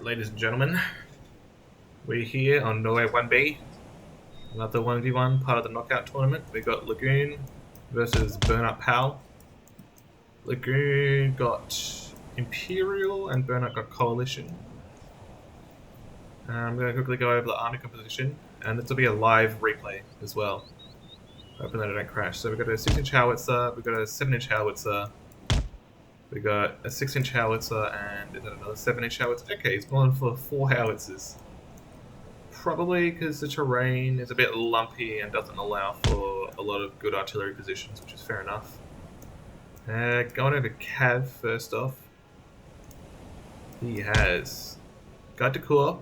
ladies and gentlemen, we're here on Norway 1B, another 1v1 part of the knockout tournament. We got Lehgoon versus Bernat Pal. Lehgoon got Imperial and Bernat got Coalition. I'm going to quickly go over the army composition, and this will be a live replay as well. Hoping that I don't crash. So we've got a 6-inch howitzer, we've got a 7-inch howitzer, we got a 6-inch howitzer, and is that another 7-inch howitzer? Okay, he's going for 4 howitzers. Probably because the terrain is a bit lumpy and doesn't allow for a lot of good artillery positions, which is fair enough. Going over Cav first off. He has Guard de Corps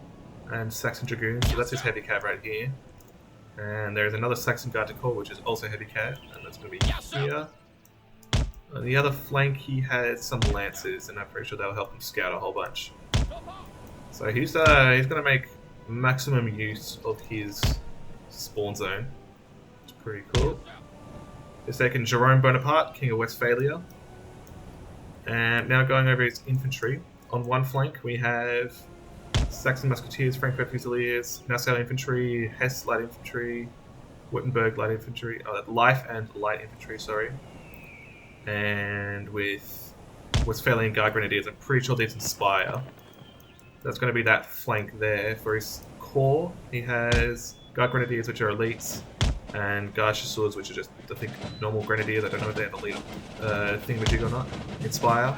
and Saxon Dragoons, so that's his heavy cav right here. And there's another Saxon Guard de Corps, which is also heavy cav, and that's going to be here. On the other flank, he has some Lancers, and I'm pretty sure that'll help him scout a whole bunch. So he's going to make maximum use of his spawn zone. It's pretty cool. He's taken Jerome Bonaparte, King of Westphalia. And now going over his infantry. On one flank, we have Saxon Musketeers, Frankfurt Fusiliers, Nassau Infantry, Hesse Light Infantry, Wittenberg Light Infantry, Life and Light Infantry, sorry. And with Westphalian Guard Grenadiers, I'm pretty sure these inspire. That's going to be that flank there. For his core, he has Guard Grenadiers, which are elites, and Guard Chasseurs, which are just, I think, normal Grenadiers. I don't know if they have elite thingamajig or not. Inspire.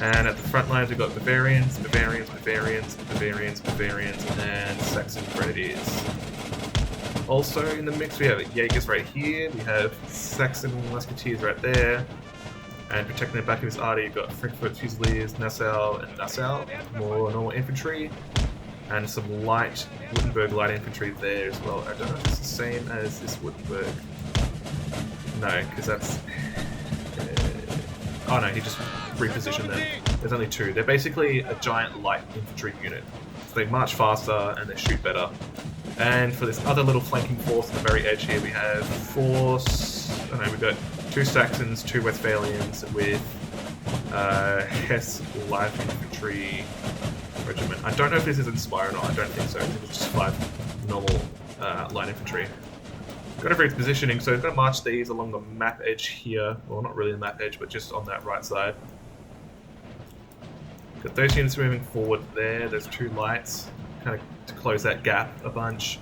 And at the front lines, we've got Bavarians, Bavarians, Bavarians, Bavarians, Bavarians, and Saxon Grenadiers. Also in the mix, we have Jaegers right here. We have Saxon Musketeers right there. And protecting the back of his arty, you've got Frankfurt Fusiliers, Nassau, and Nassau, more normal infantry. And some light Wittenberg light infantry there as well. I don't know if it's the same as this Wittenberg. No, because that's... oh no, he just repositioned them. There's only 2. They're basically a giant light infantry unit. So they march faster and they shoot better. And for this other little flanking force on the very edge here, we have we've got 2 Saxons, 2 Westphalians with Hesse Light Infantry Regiment. I don't know if this is Inspire or not, I don't think so. I think it's just 5 normal light infantry. Got a very positioning, so he's going to march these along the map edge here. Well, not really the map edge, but just on that right side. Got those units moving forward there. There's 2 lights, kind of to close that gap a bunch.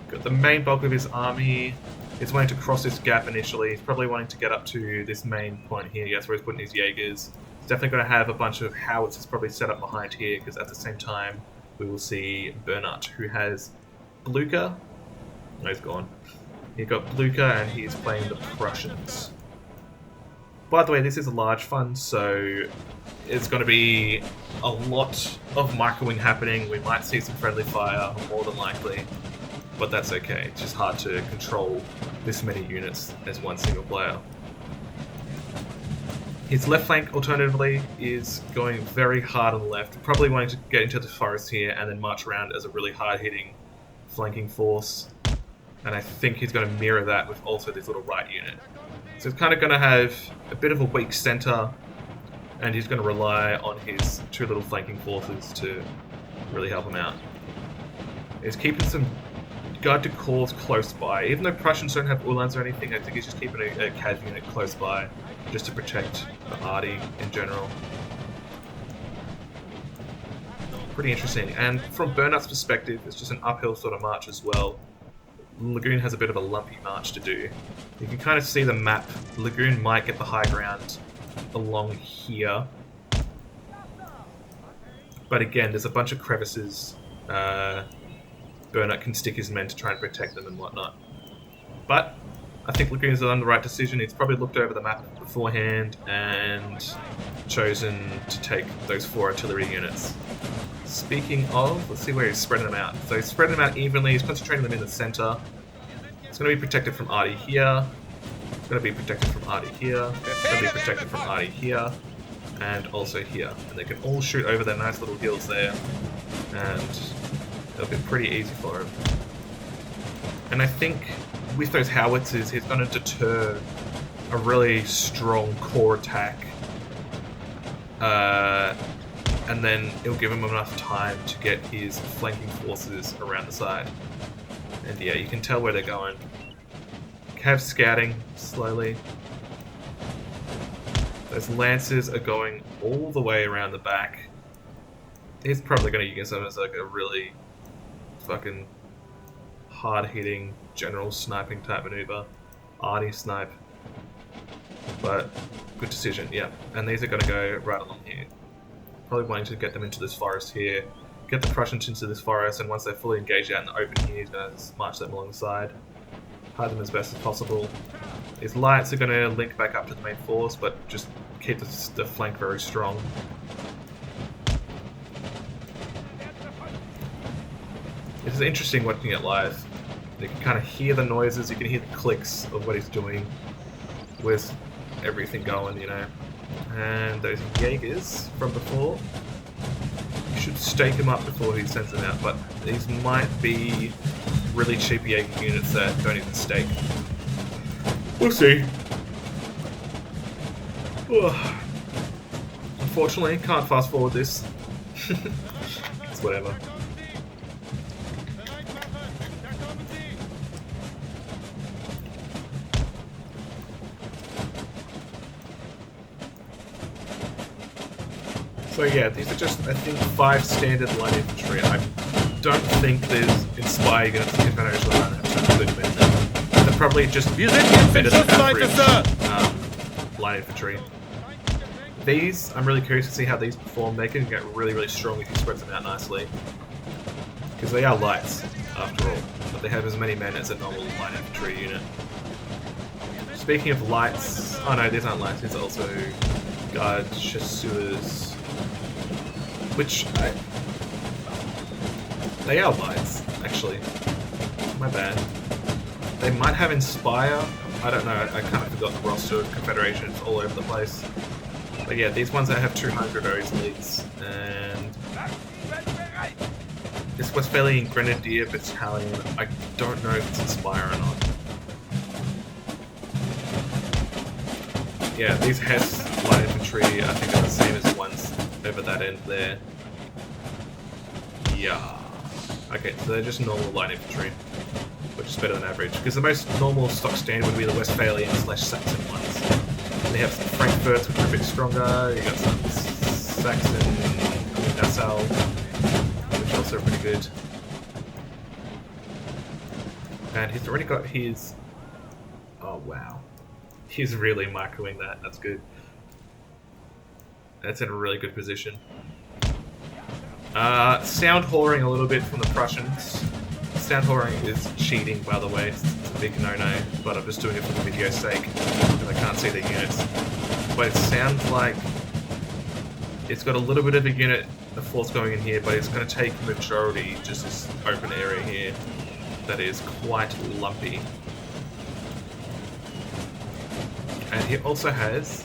Got the main bulk of his army. He's wanting to cross this gap initially. He's probably wanting to get up to this main point here. That's where he's putting his Jaegers. He's definitely going to have a bunch of howitzers probably set up behind here, because at the same time we will see Bernat, who has Blucher. No, he's gone. He's got Blucher and he's playing the Prussians. By the way, this is a large fund, so it's going to be a lot of microwing happening. We might see some friendly fire, more than likely. But that's okay. It's just hard to control this many units as one single player. His left flank, alternatively, is going very hard on the left. Probably wanting to get into the forest here and then march around as a really hard-hitting flanking force. And I think he's going to mirror that with also this little right unit. So he's kind of going to have a bit of a weak center, and he's going to rely on his 2 little flanking forces to really help him out. He's keeping some Guard de Corps close by. Even though Prussians don't have Uhlans or anything, I think he's just keeping a cav unit close by just to protect the arty in general. Pretty interesting. And from Bernat's perspective, it's just an uphill sort of march as well. Lehgoon has a bit of a lumpy march to do. You can kind of see the map. Lehgoon might get the high ground along here. But again, there's a bunch of crevices. Bernat can stick his men to try and protect them and whatnot. But I think Lehgoon's done the right decision. He's probably looked over the map beforehand and chosen to take those 4 artillery units. Speaking of, let's see where he's spreading them out. So he's spreading them out evenly, he's concentrating them in the center. It's going to be protected from arty here. It's going to be protected from arty here. It's going to be protected from arty here. And also here. And they can all shoot over their nice little hills there. And it'll be pretty easy for him. And I think with those howitzers, he's going to deter a really strong core attack and then it'll give him enough time to get his flanking forces around the side. And yeah, you can tell where they're going. Cav's scouting slowly. Those lancers are going all the way around the back. He's probably going to use them as like a really fucking hard-hitting general sniping type maneuver. Arty snipe. But good decision, yeah. And these are going to go right along here. Probably wanting to get them into this forest here. Get the Prussians into this forest, and once they're fully engaged out in the open here, he's going to march them alongside. Hide them as best as possible. These lights are going to link back up to the main force, but just keep the flank very strong. This is interesting watching it live. You can kind of hear the noises, you can hear the clicks of what he's doing. Where's everything going, you know? And those Jaegers from before, you should stake him up before he sends them out, but these might be really cheap Jaeger units that don't even stake. We'll see. Oh. Unfortunately, can't fast forward this. It's whatever. So yeah, these are just, I think, 5 standard light infantry. I don't think there's Inspire units that can manage to run that. They're probably just better than average light infantry. These, I'm really curious to see how these perform. They can get really, really strong if you spread them out nicely. Because they are lights, after all. But they have as many men as a normal light infantry unit. Speaking of lights... Oh no, these aren't lights, these are also guard chasseurs. Which they are lights, actually. My bad. They might have Inspire. I don't know. I kind of forgot the roster of Confederation. It's all over the place. But yeah, these ones that have 200 are his leads. And this Westphalian Grenadier Battalion, I don't know if it's Inspire or not. Yeah, these Hess light infantry, I think are the same as the ones over that end there. Yeah. Okay, so they're just normal light infantry, which is better than average. Because the most normal stock standard would be the Westphalian / Saxon ones. And they have some Frankfurts, which are a bit stronger. You got some Saxon, Nassau, which are also pretty good. And he's already got his... Oh wow. He's really microing that, that's good. That's in a really good position. Sound whoring a little bit from the Prussians. Sound whoring is cheating, by the way. It's a big no-no, but I'm just doing it for the video's sake, because I can't see the units. But it sounds like it's got a little bit of a unit, a force going in here, but it's going to take majority, just this open area here, that is quite lumpy. And he also has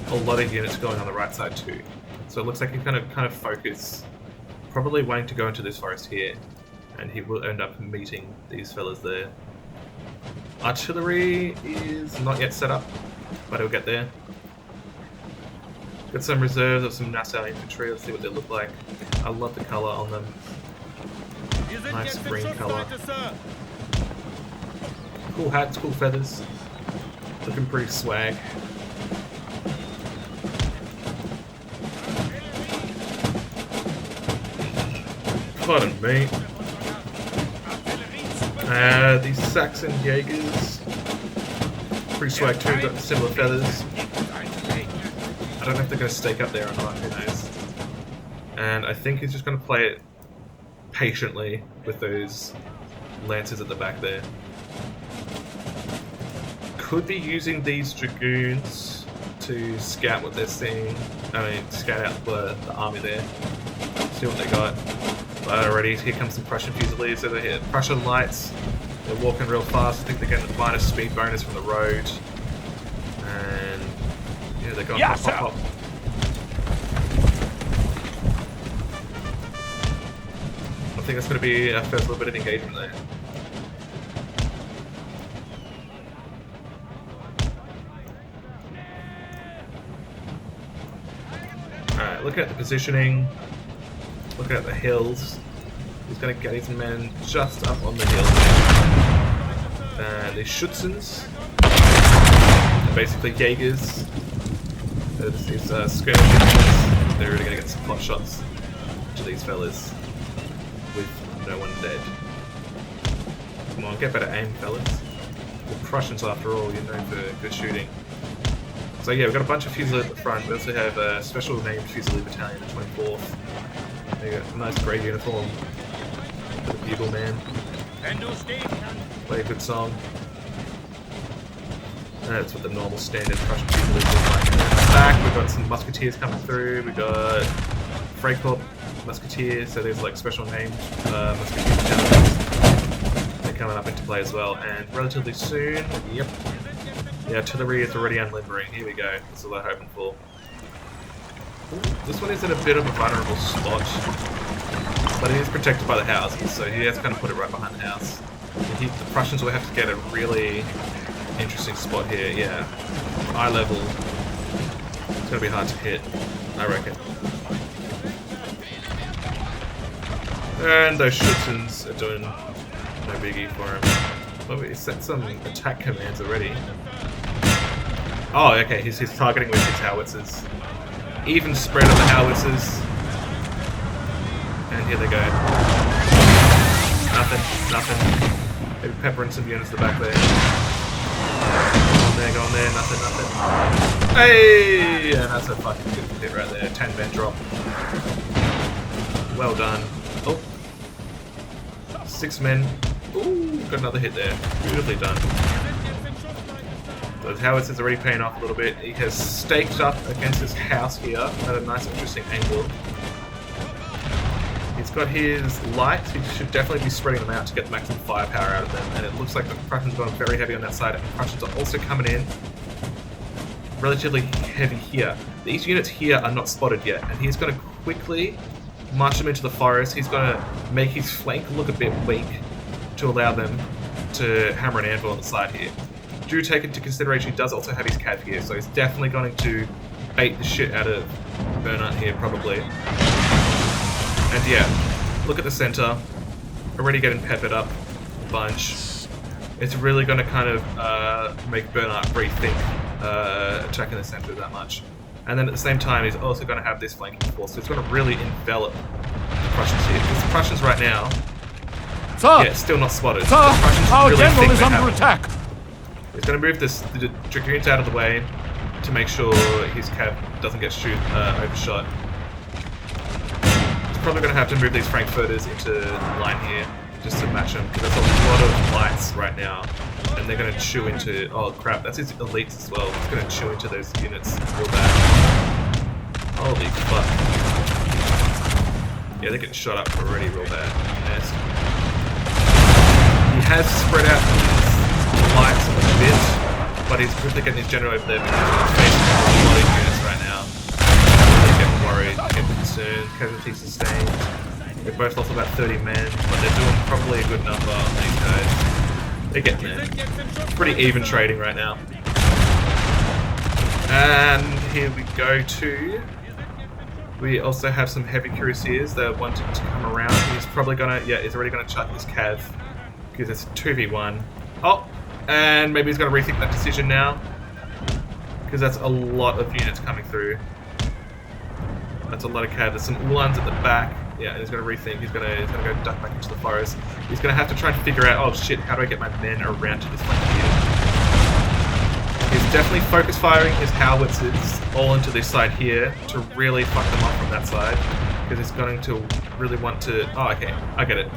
a lot of units going on the right side too. So it looks like he's going to kind of focus, probably wanting to go into this forest here, and he will end up meeting these fellas there. Artillery is not yet set up, but it'll get there. Got some reserves of some Nassau infantry, let's see what they look like. I love the colour on them. Nice green colour. Cool hats, cool feathers. Looking pretty swag. Pardon me. These Saxon Jaegers. Pretty swag too, got similar feathers. I don't know if they're going to stake up there or not, who knows. And I think he's just going to play it patiently with those lancers at the back there. Could be using these dragoons to scout what they're seeing. I mean, scout out the army there. See what they got. But already, here comes some Prussian Fusiliers. So they hit Prussian lights. They're walking real fast. I think they're getting the minus speed bonus from the road. And yeah, they're going pop, pop, pop. I think that's going to be our first little bit of engagement there. looking at the positioning, looking at the hills. He's going to get his men just up on the hill. And the Schutzens, basically Jaegers. These skirmishers, they're really going to get some pot shots to these fellas with no one dead. Come on, get better aim, fellas. The Prussians, after all, you're known for good shooting. So yeah, we've got a bunch of Fusiliers at the front. We also have a special named Fusilier Battalion, the 24th. They got a nice grey uniform for the Bugle Man. Play a good song. That's what the normal standard Prussian Fusiliers look like. And then in the back, we've got some Musketeers coming through. We've got Freikorps Musketeers, so there's like special named Musketeer battalions. They're coming up into play as well. And relatively soon, yep. The artillery is already unlimbering. Here we go. That's what we're hoping for. Ooh, this one is in a bit of a vulnerable spot, but it is protected by the houses, so he has kind of put it right behind the house. The Prussians will have to get a really interesting spot here. Yeah, eye level. It's gonna be hard to hit, I reckon. And those Schutzens are doing no biggie for him. Well, we set some attack commands already. Oh, okay, he's targeting with his howitzers. Even spread of the howitzers. And here they go. Nothing. Maybe peppering some units at the back there. Go on there, nothing. Hey! Yeah, that's a fucking good hit right there. 10 men drop. Well done. Oh. 6 men. Ooh, got another hit there. Beautifully done. Those howitzers already paying off a little bit. He has staked up against his house here at a nice interesting angle. He's got his lights. He should definitely be spreading them out to get the maximum firepower out of them. And it looks like the Prussians are going very heavy on that side. And the Prussians are also coming in relatively heavy here. These units here are not spotted yet. And he's going to quickly march them into the forest. He's going to make his flank look a bit weak to allow them to hammer an anvil on the side here. Do take into consideration he does also have his cav here, so he's definitely going to bait the shit out of Bernat here, probably. And yeah, look at the center. Already getting peppered up a bunch. It's really going to kind of make Bernat rethink attacking the center that much. And then at the same time, he's also going to have this flanking force, so it's going to really envelop the Prussians here. Because the Prussians right now, sir, yeah, still not spotted. Sir, our really general is under attack. He's going to move the Dragoons out of the way to make sure his cav doesn't get overshot. He's probably going to have to move these Frankfurters into line here just to match them, because there's a lot of lights right now, and they're going to chew into... Oh crap, that's his elites as well. He's going to chew into those units real bad. Holy fuck. Yeah, they're getting shot up already real bad. Yes. He has spread out his lights a bit, but he's quickly getting his general over there because he's facing a lot of units right now. They're getting worried, getting concerned, casualties sustained. They've both lost about 30 men, but they're doing probably a good number on these guys. They're getting there. It's pretty even trading right now. And here we go to... We also have some heavy cuirassiers that are wanting to come around. He's probably gonna... Yeah, he's already gonna chuck his cav, because it's 2v1. Oh! And maybe he's gonna rethink that decision now, because that's a lot of units coming through. That's a lot of cav. There's some Uhlans at the back. Yeah, and he's gonna rethink. He's gonna go duck back into the forest. He's gonna have to try and figure out, oh shit, how do I get my men around to this flank here? He's definitely focus firing his howitzers all into this side here to really fuck them up from that side, because he's going to really want to... Oh, okay, I get it.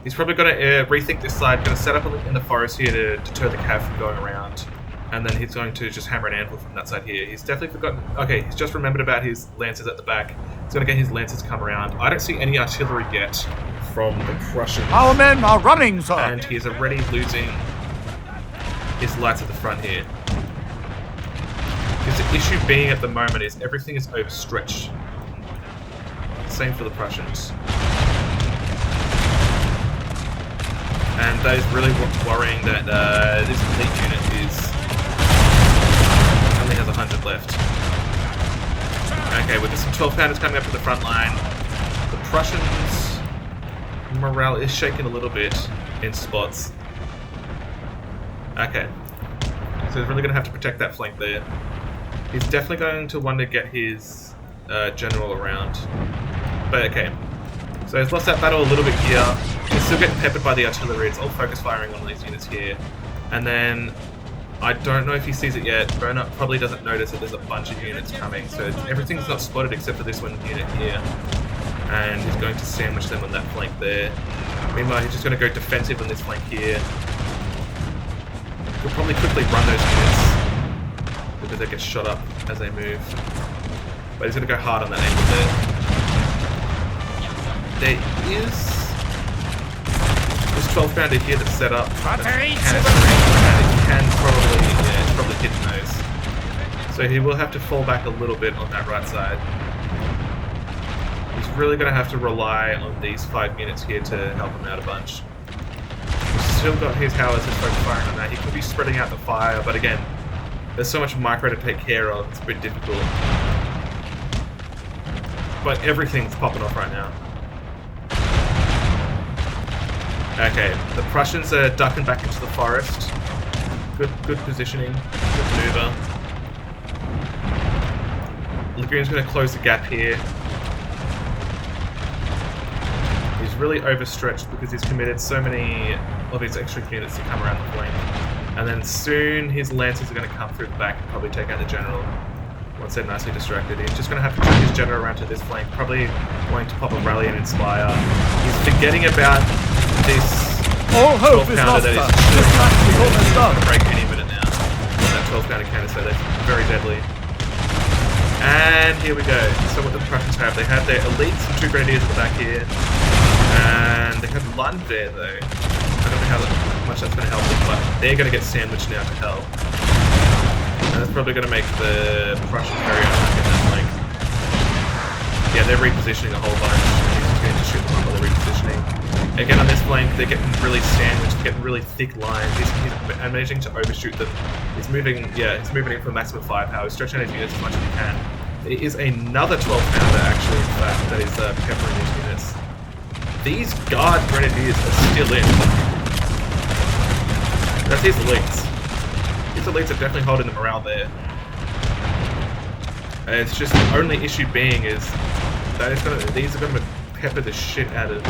He's probably going to rethink this side, going to set up in the forest here to deter the cav from going around, and then he's going to just hammer an anvil from that side here. He's definitely forgotten... Okay, he's just remembered about his lancers at the back. He's going to get his lancers to come around. I don't see any artillery yet from the Prussians. Our men are running, sir! And he's already losing his lights at the front here. Because the issue being at the moment is everything is overstretched. Same for the Prussians. And that is really worrying that this elite unit only has 100 left. Okay, with some 12 pounders coming up to the front line. The Prussians' morale is shaken a little bit in spots. Okay. So he's really going to have to protect that flank there. He's definitely going to want to get his general around. But okay. So he's lost that battle a little bit here. He's still getting peppered by the artillery. It's all focus firing on these units here. And then, I don't know if he sees it yet. Bernat probably doesn't notice that there's a bunch of units coming. So everything's not spotted except for this one unit here. And he's going to sandwich them on that flank there. Meanwhile, he's just going to go defensive on this flank here. He'll probably quickly run those units because they get shot up as they move. But he's going to go hard on that angle there. There is this 12 pounder here that's set up. It can probably hit those. So he will have to fall back a little bit on that right side. He's really going to have to rely on these 5 units here to help him out a bunch. He's still got his howitzers focus firing on that. He could be spreading out the fire, but again, there's so much micro to take care of, it's a bit difficult. But everything's popping off right now. Okay, the Prussians are ducking back into the forest. Good positioning, good maneuver. Lehgoon's going to close the gap here. He's really overstretched because he's committed so many of his extra units to come around the flank. And then soon his lancers are going to come through the back and probably take out the general. Once they're nicely distracted, he's just going to have to turn his general around to this flank, probably wanting to pop a rally and inspire. He's forgetting about this all hope is lost. This match is almost done. Break any minute now. That 12 pounder canister, that's very deadly. And here we go. So what the Prussians have, they have their elites and 2 grenadiers at the back here. And they have Lund there though. I don't know how much that's going to help them, but they're going to get sandwiched now to hell. And that's probably going to make the Prussians very unlucky in that flank. Yeah, they're repositioning a whole bunch. He's going to shoot them up while they're repositioning. Again, on this flank, they're getting really sandwiched, getting really thick lines. He's managing to overshoot them. He's moving in for maximum firepower. He's stretching his units as much as he can. There is another 12 pounder actually, in fact, that is peppering these units. These guard grenadiers are still in. That's his elites. His elites are definitely holding the morale there. And it's just the only issue being is that these are going to pepper the shit out of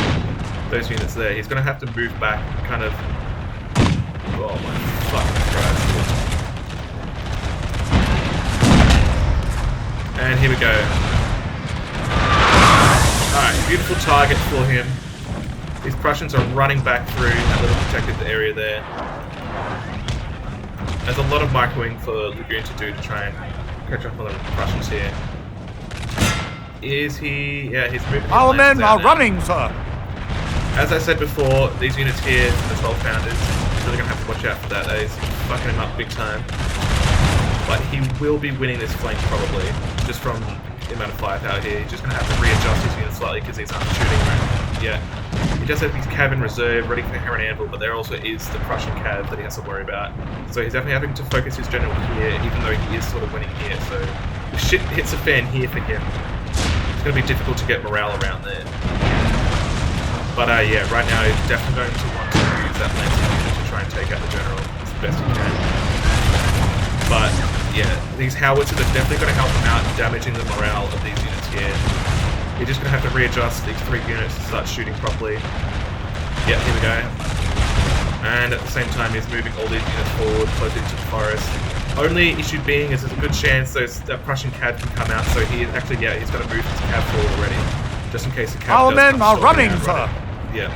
those units there. He's going to have to move back and kind of... Oh my fucking Christ. And here we go. Alright, beautiful target for him. These Prussians are running back through that little protected area there. There's a lot of microing for Lehgoon to do to try and catch up on the Prussians here. Is he... Yeah, he's moving... Our men are running, sir! As I said before, these units here, the 12 pounders, really going to have to watch out for that. That is fucking him up big time. But he will be winning this flank probably, just from the amount of firepower here. He's just going to have to readjust his units slightly because he's not shooting right. Yeah. He does have his cav in reserve, ready for hammer and anvil, but there also is the Prussian cav that he has to worry about. So he's definitely having to focus his general here, even though he is sort of winning here. So the shit hits the fan here for him. It's going to be difficult to get morale around there. But yeah, right now he's definitely going to want to use that lancing unit to try and take out the general as best he can. But yeah, these howitzers are definitely going to help him out, damaging the morale of these units here. You're just going to have to readjust these 3 units to start shooting properly. Yeah, here we go. And at the same time, he's moving all these units forward, close into the forest. Only issue being is there's a good chance that Prussian cav can come out, so he actually, yeah, he's going to move his cav forward already, just in case the cav Our men are running, sir! Yeah.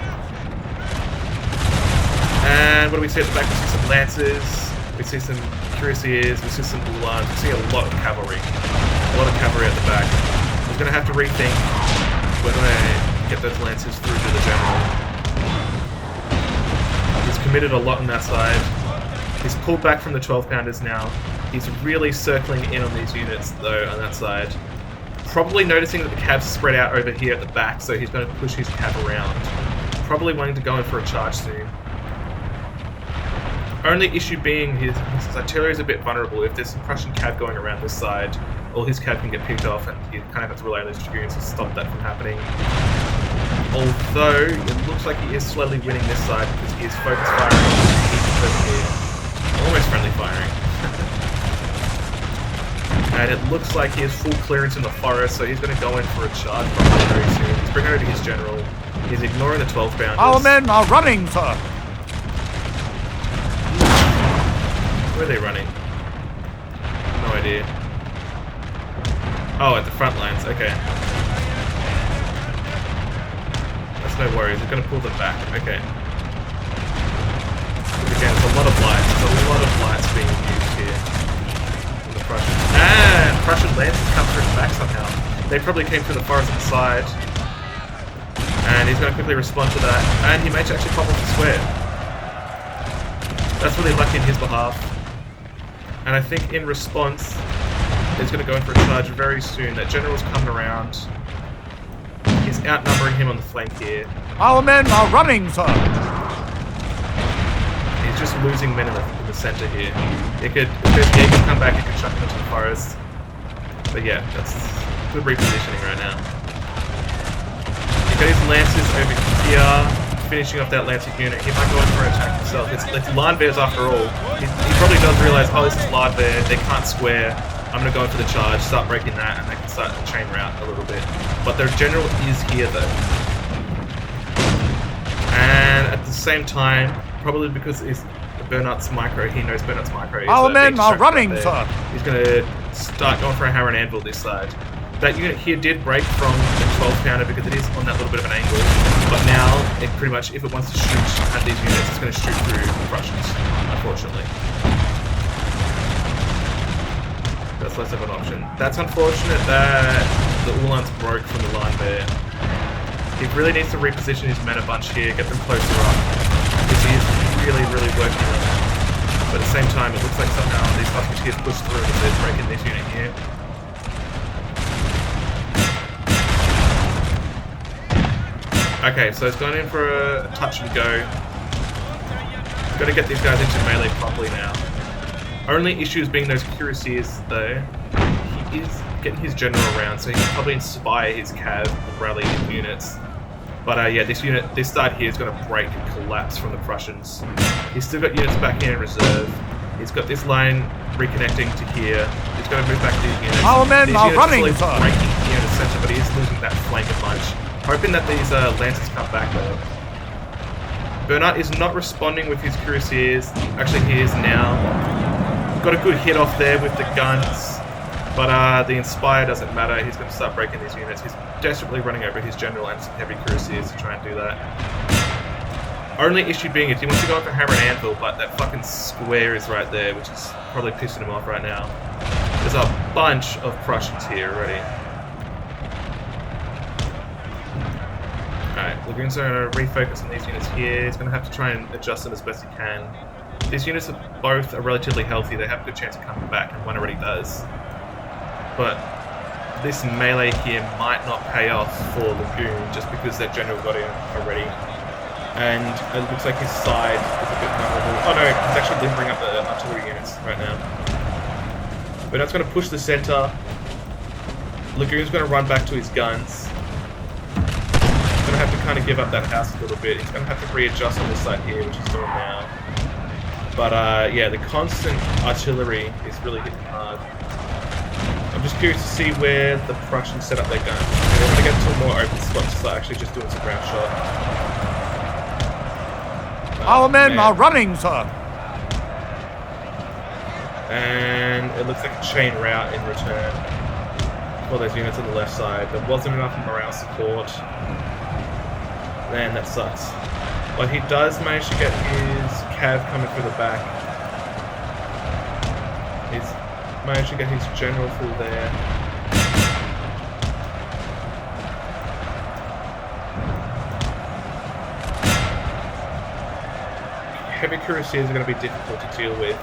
And what do we see at the back? We see some lancers, we see some cuirassiers, we see some uhlans, we see a lot of cavalry. A lot of cavalry at the back. He's going to have to rethink whether to get those lancers through to the general. He's committed a lot on that side. He's pulled back from the 12 pounders now. He's really circling in on these units though on that side. Probably noticing that the cav's spread out over here at the back, so he's going to push his cav around. Probably wanting to go in for a charge soon. Only issue being his artillery is a bit vulnerable. If there's some Prussian cav going around this side, all his cav can get picked off, and he kind of has to rely on those dragoons to stop that from happening. Although it looks like he is slowly winning this side because he is focus firing over here. Almost friendly firing. And it looks like he has full clearance in the forest, so he's going to go in for a charge probably very soon. He's bringing over his general. He's ignoring the 12 pounders. Our men are running, sir. Where are they running? No idea. Oh, at the front lines. Okay. That's no worries. They're going to pull them back. Okay. Again, it's a lot of lights. There's a lot of lights being used here. From the Prussians. And Prussian lancers come through the back somehow. They probably came through the forest on the side. And he's going to quickly respond to that. And he may actually pop off the square. That's really lucky in his behalf. And I think in response, he's going to go in for a charge very soon. That general's coming around. He's outnumbering him on the flank here. Our men are running, sir. He's just losing men in the center here. If there's Lehgoon come back, he can chuck him into the forest. But yeah, that's good repositioning right now. He's got his lancers over here. Finishing off that Lancer unit. He might go in for an attack himself. It's Landwehr's after all. He probably does realise, oh, this is Landwehr, they can't square. I'm going to go in for the charge, start breaking that, and they can start the chain route a little bit. But their general is here though. And at the same time, probably because it's Bernat's micro, he knows Bernat's micro. Our men are running, sir. He's going to start going for a hammer and anvil this side. That unit here did break from the 12 pounder because it is on that little bit of an angle. But now, it pretty much, if it wants to shoot at these units, it's going to shoot through the Prussians, unfortunately. That's less of an option. That's unfortunate that the Uhlans broke from the line there. He really needs to reposition his men a bunch here, get them closer up. Because he is really, really working on that. But at the same time, it looks like somehow these musketeers push through and they're breaking this unit here. Okay, so it's gone in for a touch and go. Got to get these guys into melee properly now. Only issues being those cuirassiers, though. He is getting his general around, so he can probably inspire his cav and rally his units. But yeah, this side here is going to break and collapse from the Prussians. He's still got units back here in reserve. He's got this line reconnecting to here. He's going to move back to these units. Our men are running, sir. Breaking here in the center, but he is losing that flank a bunch. Hoping that these lancers come back though. Bernat is not responding with his cuirassiers. Actually, he is now. Got a good hit off there with the guns. But the Inspire doesn't matter. He's going to start breaking these units. He's desperately running over his general and some heavy cuirassiers to try and do that. Only issue being is he wants to go in for hammer and anvil, but that fucking square is right there, which is probably pissing him off right now. There's a bunch of Prussians here already. Alright, Lehgoon's going to refocus on these units here. He's going to have to try and adjust them as best he can. These units are both relatively healthy. They have a good chance of coming back, and one already does. But this melee here might not pay off for Lehgoon just because their general got in already. And it looks like his side is a bit vulnerable. Oh no, he's actually limbering up the artillery units right now. But that's going to push the center. Lehgoon's going to run back to his guns. He's going to have to kind of give up that house a little bit. He's going to have to readjust on this side here, which he's doing now. But yeah, the constant artillery is really hitting hard. I'm just curious to see where the Prussians set up their guns. They're going to get to a more open spot to start actually just doing some ground shot. Our men are running, sir. And it looks like a chain route in return for those units on the left side. There wasn't enough morale support. Man, that sucks. But he does manage to get his cav coming through the back. He's managed to get his general through there. Heavy cuirassiers are going to be difficult to deal with.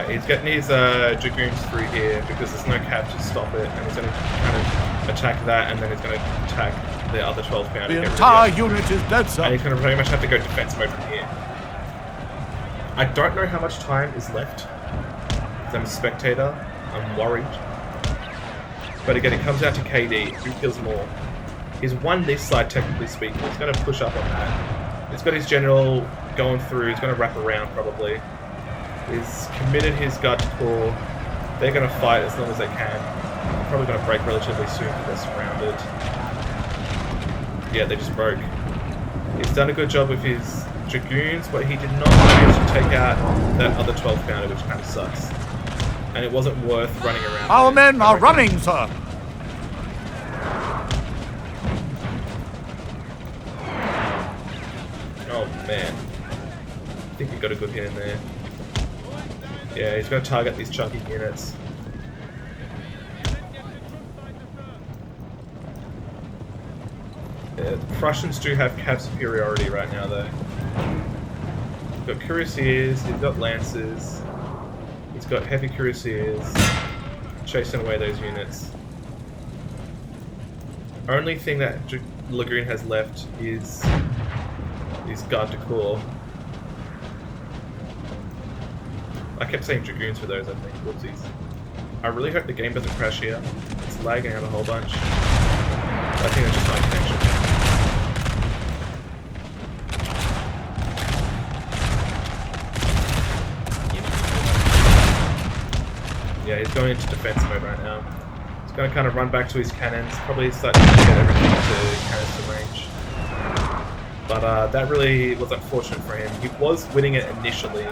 He's getting his dragoons through here because there's no cav to stop it, and he's going to kind of attack that, and then he's going to attack the other 12 pounder. The entire unit is dead, sir. And he's going to pretty much have to go defense mode from here. I don't know how much time is left. Because I'm a spectator. I'm worried. But again, it comes down to KD. Who kills more? He's won this side, technically speaking. He's going to push up on that. He's got his general going through. He's going to wrap around, probably. He's committed his guard to core. They're going to fight as long as they can. They're probably going to break relatively soon because they're surrounded. Yeah, they just broke. He's done a good job with his dragoons, but he did not manage to take out that other 12 pounder, which kind of sucks. And it wasn't worth running around. Our men are running, sir. Oh man, I think he got a good hit in there. Yeah, he's going to target these chunky units. Yeah, the Prussians do have cav superiority right now, though. He's got cuirassiers, he's got lancers, he's got heavy cuirassiers, chasing away those units. Only thing that Lehgoon has left is garde du corps. I kept saying dragoons for those, I think. Whoopsies. I really hope the game doesn't crash here. It's lagging out a whole bunch. I think it's just my connection. Yeah, he's going into defense mode right now. He's going to kind of run back to his cannons, probably start to get everything to canister range. But that really was unfortunate for him. He was winning it initially,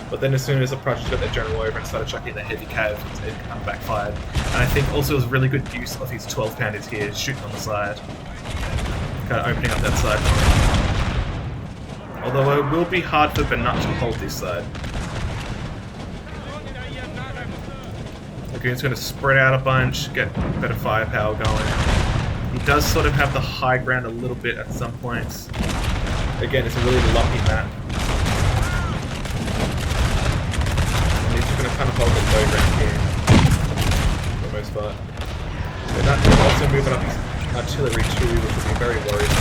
but then as soon as the Prussians got their general over and started chucking the heavy cav, it kind of backfired. And I think also it was really good use of his 12 pounders here, shooting on the side. Kind of opening up that side for him. Although it will be hard for Bernat to hold this side. Lehgoon's going to spread out a bunch, get better firepower going. He does sort of have the high ground a little bit at some points. Again, it's a really lumpy map. And he's going to kind of hold the low ground here, for the most part. And that is also moving up his artillery too, which will be very worrisome.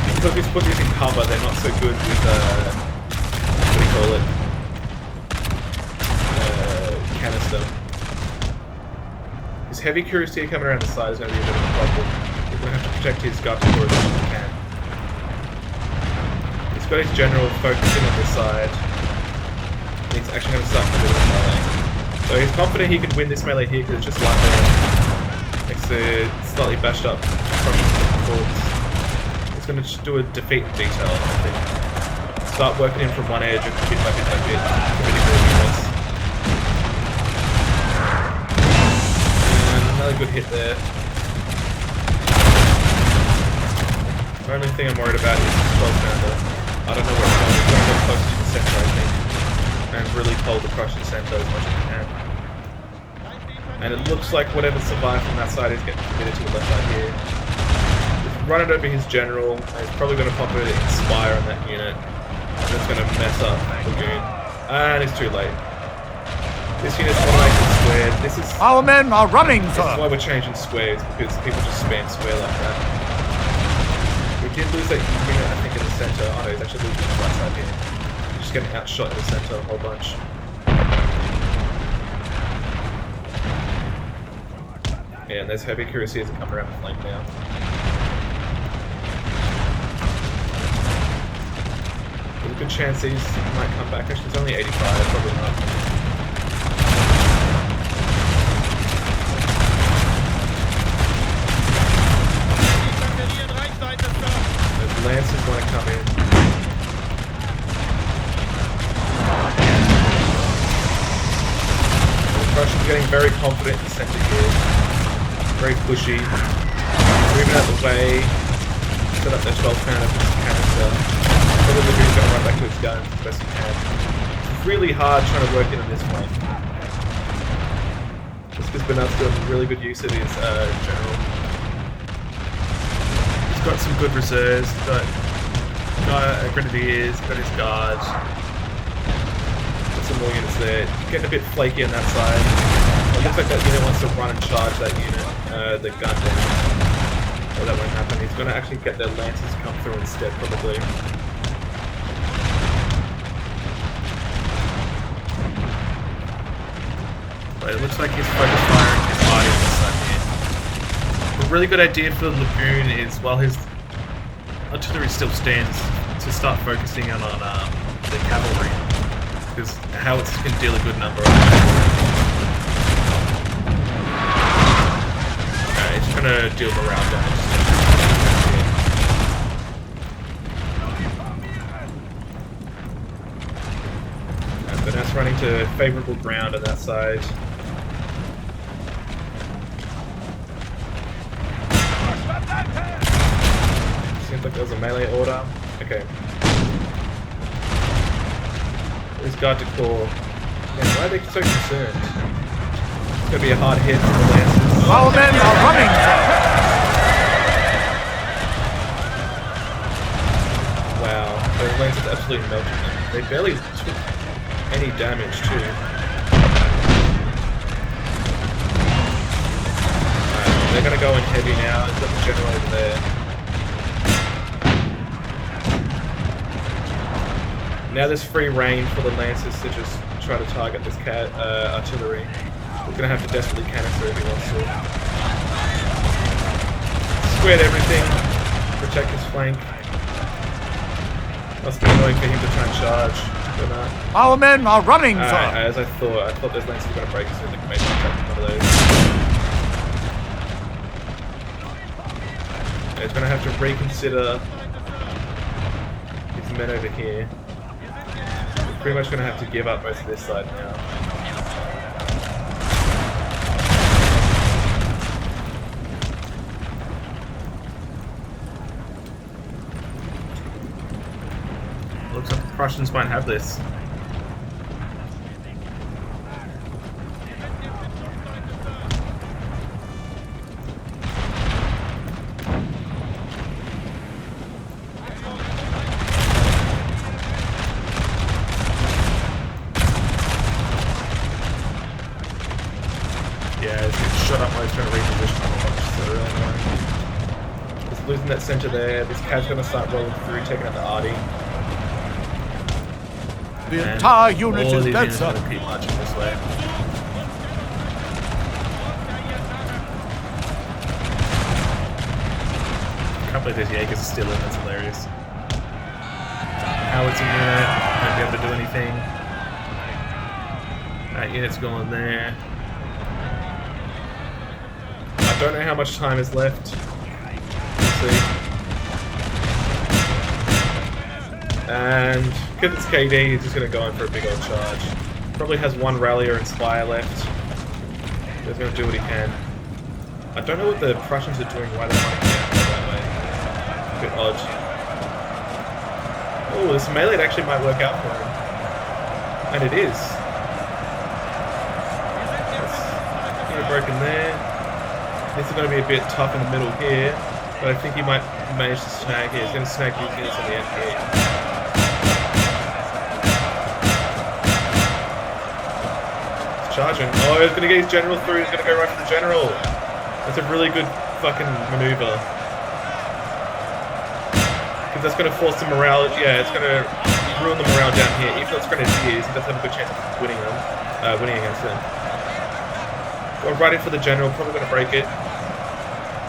And because he's put these in cover, they're not so good with, what do you call it? Canister. His heavy cuirassier coming around the side is going to be a bit of a problem. He's going to have to protect his guard as much as he can. He's got his general focusing on this side. He's actually going to start to do a melee. So he's confident he can win this melee here because it's just one there. Next to slightly bashed up Prussian corps. He's going to do a defeat detail, I think. Start working in from one edge and bit by bit by bit. Another good hit there. The only thing I'm worried about is the 12 pounder. I don't know where it's going. It's going to go close to the centre, I think. And really hold the Prussian centre as much as it can. And it looks like whatever survived from that side is getting committed to the left side here. Just run it over his general. And he's probably going to pop an Inspire on that unit. And it's going to mess up Lehgoon. And it's too late. This unit's more like a square. This is our men are running, sir. This is why we're changing squares, because people just spam square like that. We did lose that unit, I think, in the center. Oh no, he's actually losing the right side here. He's just getting outshot in the center a whole bunch. Yeah, and there's heavy cuirassiers that come around the flank now. There's a good chance these might come back. Actually, it's only 85, probably not. Lancers want to come in. The Prussians getting very confident in the center here. Very pushy. Moving out the way. Set up their 12 pounder for the canister. Probably Lehgoon's going to run back to his guns as best he can. It's really hard trying to work in on this point. Just because Bernat's got really good use of his general. Got some good reserves, got grenadiers, got his guards, got some more units there. Getting a bit flaky on that side. It looks like that unit wants to run and charge that unit, the gun down. Oh, that won't happen. He's going to actually get their lancers come through instead, probably. But it looks like he's focused firing his body on this side here. A really good idea for Lehgoon is, while his artillery still stands, to start focusing on the cavalry, because howitzers can deal a good number of cavalry. He's trying to deal morale damage. Bernat's running to favourable ground on that side. Seems like there was a melee order. Okay. There's guard to call. Man, why are they so concerned? It's gonna be a hard hit from the Lancers. Our men are running! Wow, the Lancers absolutely melted them. They barely took any damage too. They're gonna go in heavy now. They've got the general over there. Now there's free reign for the Lancers to just try to target this artillery. We're gonna have to desperately canister if he wants to. Squared everything. Protect his flank. Must be annoying for him to try and charge. Bernat. Our men are running, sir! As I thought those Lancers were gonna break us, so they can maybe attack one of those. He's gonna have to reconsider his men over here. We're pretty much gonna have to give up most of this side now. Looks like the Prussians might have this. Yeah, it's getting shot up while he's trying to reposition a bunch, so really annoying. Just losing that center there. This cad's gonna start rolling through, taking out the arty. The entire unit is dead, sir. All of these units are gonna keep marching this way. I can't believe those Jaegers are still in, that's hilarious. Howitzer unit, won't be able to do anything. That unit's going there. I don't know how much time is left. Let's see. And because it's KD, he's just going to go in for a big old charge. Probably has one rallier and spire left. He's going to do what he can. I don't know what the Prussians are doing, why they're running down that way. A bit odd. Oh, this melee actually might work out for him. And it is. That's broken there. This is going to be a bit tough in the middle here, but I think he might manage to snag here. He's going to snag these units on the end here. He's charging. Oh, he's going to get his general through. He's going to go right for the general. That's a really good fucking maneuver. Because that's going to force the morale. Yeah, it's going to ruin the morale down here. Even though it's Grenadiers, he does have a good chance of winning against them. Going right in for the general. Probably going to break it.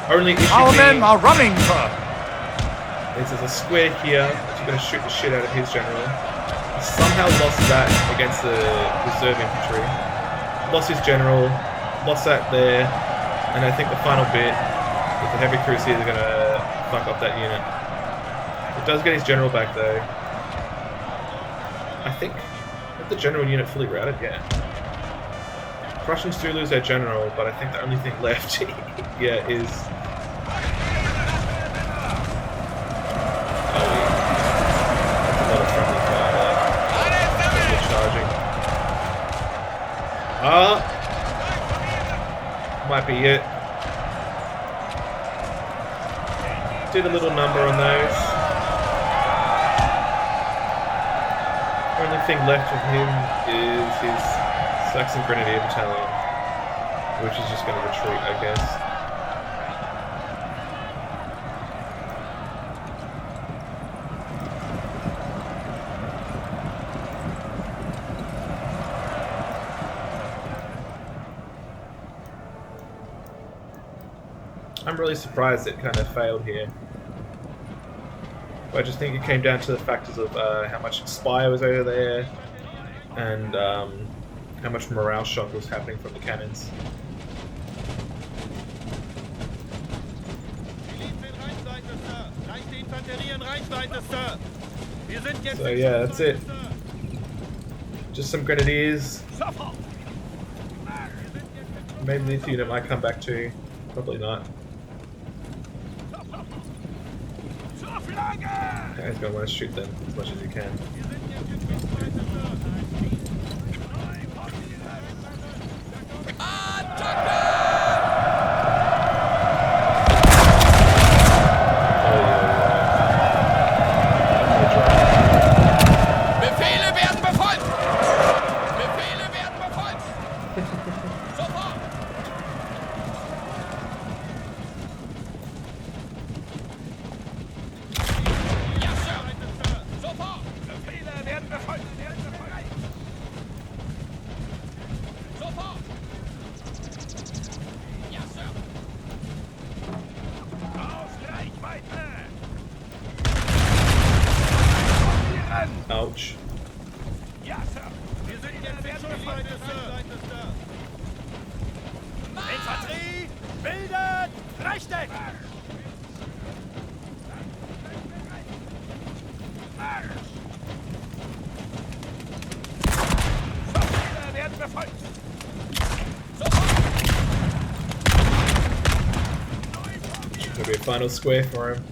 Only issue Our men are running, sir! There's a square here, which is going to shoot the shit out of his general. He somehow lost that against the reserve infantry. Lost his general, lost that there, and I think the final bit with the heavy crusaders are going to fuck up that unit. It does get his general back though. I think the general unit fully routed, yeah. Prussians do lose their general, but I think the only thing left, yeah, is... Oh, yeah. That's a lot of friendly fire there. They're charging. Might be it. Did a little number on those. Only thing left of him is his Saxon Grenadier Battalion, which is just going to retreat, I guess. I'm really surprised it kind of failed here. But I just think it came down to the factors of how much Inspire was over there, and how much morale shock was happening from the cannons. So yeah, that's it. Just some grenadiers. Maybe this unit might come back too. Probably not. He's gonna want to shoot them as much as he can. Ouch. Infanterie, bildet Rechteck! Verfehler werden befolgt! Maybe a final square for him.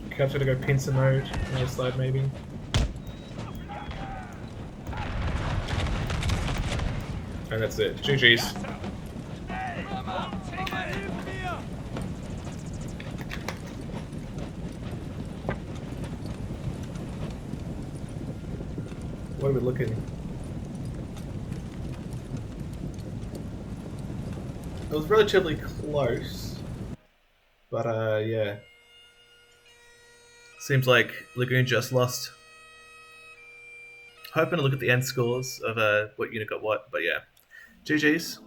Capture to go pincer mode on the side, maybe. And that's it. GG's. What are we looking? It was relatively close, but yeah. Seems like Lehgoon just lost. Hoping to look at the end scores of what unit got what, but yeah. GG's.